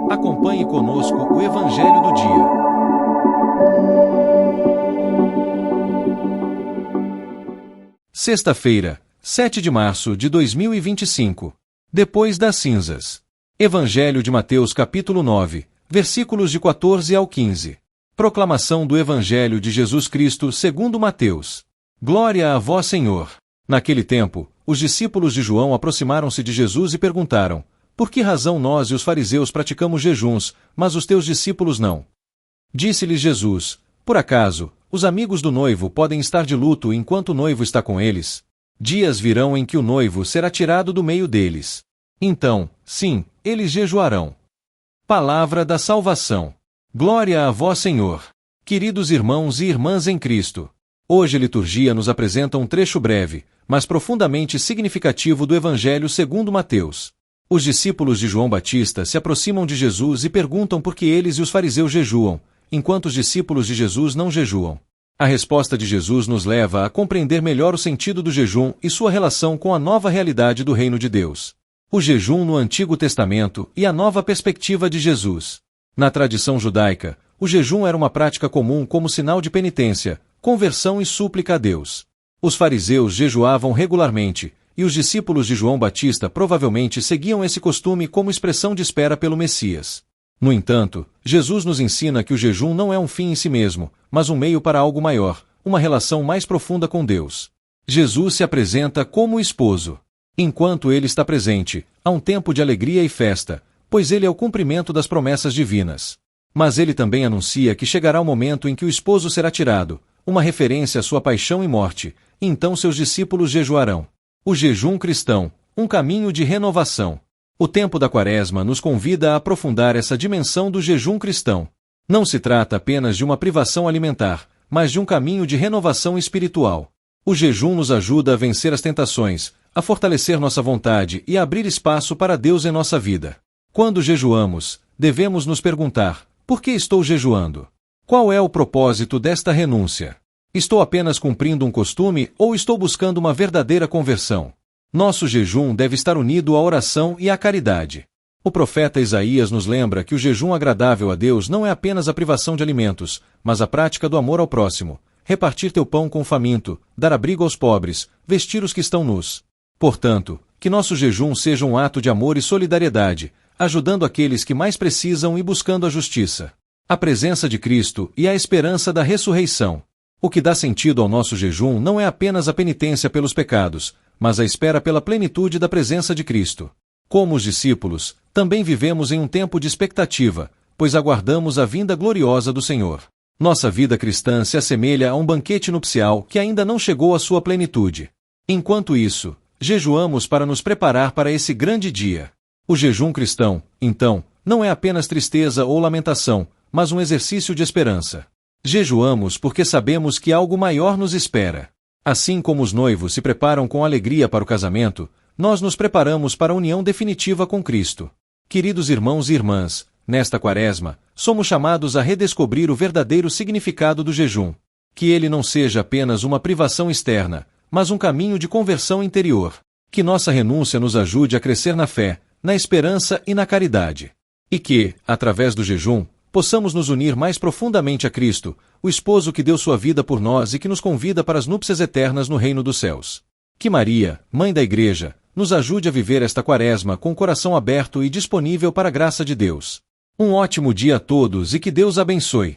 Acompanhe conosco o Evangelho do Dia. Sexta-feira, 7 de março de 2025. Depois das cinzas. Evangelho de Mateus capítulo 9, versículos de 14 ao 15. Proclamação do Evangelho de Jesus Cristo segundo Mateus. Glória a vós, Senhor. Naquele tempo, os discípulos de João aproximaram-se de Jesus e perguntaram: por que razão nós e os fariseus praticamos jejuns, mas os teus discípulos não? Disse-lhes Jesus: por acaso, os amigos do noivo podem estar de luto enquanto o noivo está com eles? Dias virão em que o noivo será tirado do meio deles. Então, sim, eles jejuarão. Palavra da salvação. Glória a vós, Senhor. Queridos irmãos e irmãs em Cristo. Hoje a liturgia nos apresenta um trecho breve, mas profundamente significativo do Evangelho segundo Mateus. Os discípulos de João Batista se aproximam de Jesus e perguntam por que eles e os fariseus jejuam, enquanto os discípulos de Jesus não jejuam. A resposta de Jesus nos leva a compreender melhor o sentido do jejum e sua relação com a nova realidade do reino de Deus. O jejum no Antigo Testamento e a nova perspectiva de Jesus. Na tradição judaica, o jejum era uma prática comum como sinal de penitência, conversão e súplica a Deus. Os fariseus jejuavam regularmente, e os discípulos de João Batista provavelmente seguiam esse costume como expressão de espera pelo Messias. No entanto, Jesus nos ensina que o jejum não é um fim em si mesmo, mas um meio para algo maior, uma relação mais profunda com Deus. Jesus se apresenta como o esposo. Enquanto ele está presente, há um tempo de alegria e festa, pois ele é o cumprimento das promessas divinas. Mas ele também anuncia que chegará o momento em que o esposo será tirado, uma referência à sua paixão e morte, e então seus discípulos jejuarão. O jejum cristão, um caminho de renovação. O tempo da Quaresma nos convida a aprofundar essa dimensão do jejum cristão. Não se trata apenas de uma privação alimentar, mas de um caminho de renovação espiritual. O jejum nos ajuda a vencer as tentações, a fortalecer nossa vontade e a abrir espaço para Deus em nossa vida. Quando jejuamos, devemos nos perguntar: por que estou jejuando? Qual é o propósito desta renúncia? Estou apenas cumprindo um costume ou estou buscando uma verdadeira conversão? Nosso jejum deve estar unido à oração e à caridade. O profeta Isaías nos lembra que o jejum agradável a Deus não é apenas a privação de alimentos, mas a prática do amor ao próximo, repartir teu pão com o faminto, dar abrigo aos pobres, vestir os que estão nus. Portanto, que nosso jejum seja um ato de amor e solidariedade, ajudando aqueles que mais precisam e buscando a justiça, a presença de Cristo e a esperança da ressurreição. O que dá sentido ao nosso jejum não é apenas a penitência pelos pecados, mas a espera pela plenitude da presença de Cristo. Como os discípulos, também vivemos em um tempo de expectativa, pois aguardamos a vinda gloriosa do Senhor. Nossa vida cristã se assemelha a um banquete nupcial que ainda não chegou à sua plenitude. Enquanto isso, jejuamos para nos preparar para esse grande dia. O jejum cristão, então, não é apenas tristeza ou lamentação, mas um exercício de esperança. Jejuamos porque sabemos que algo maior nos espera. Assim como os noivos se preparam com alegria para o casamento, nós nos preparamos para a união definitiva com Cristo. Queridos irmãos e irmãs, nesta Quaresma, somos chamados a redescobrir o verdadeiro significado do jejum. Que ele não seja apenas uma privação externa, mas um caminho de conversão interior. Que nossa renúncia nos ajude a crescer na fé, na esperança e na caridade. E que, através do jejum, possamos nos unir mais profundamente a Cristo, o esposo que deu sua vida por nós e que nos convida para as núpcias eternas no reino dos céus. Que Maria, Mãe da Igreja, nos ajude a viver esta Quaresma com o coração aberto e disponível para a graça de Deus. Um ótimo dia a todos e que Deus abençoe.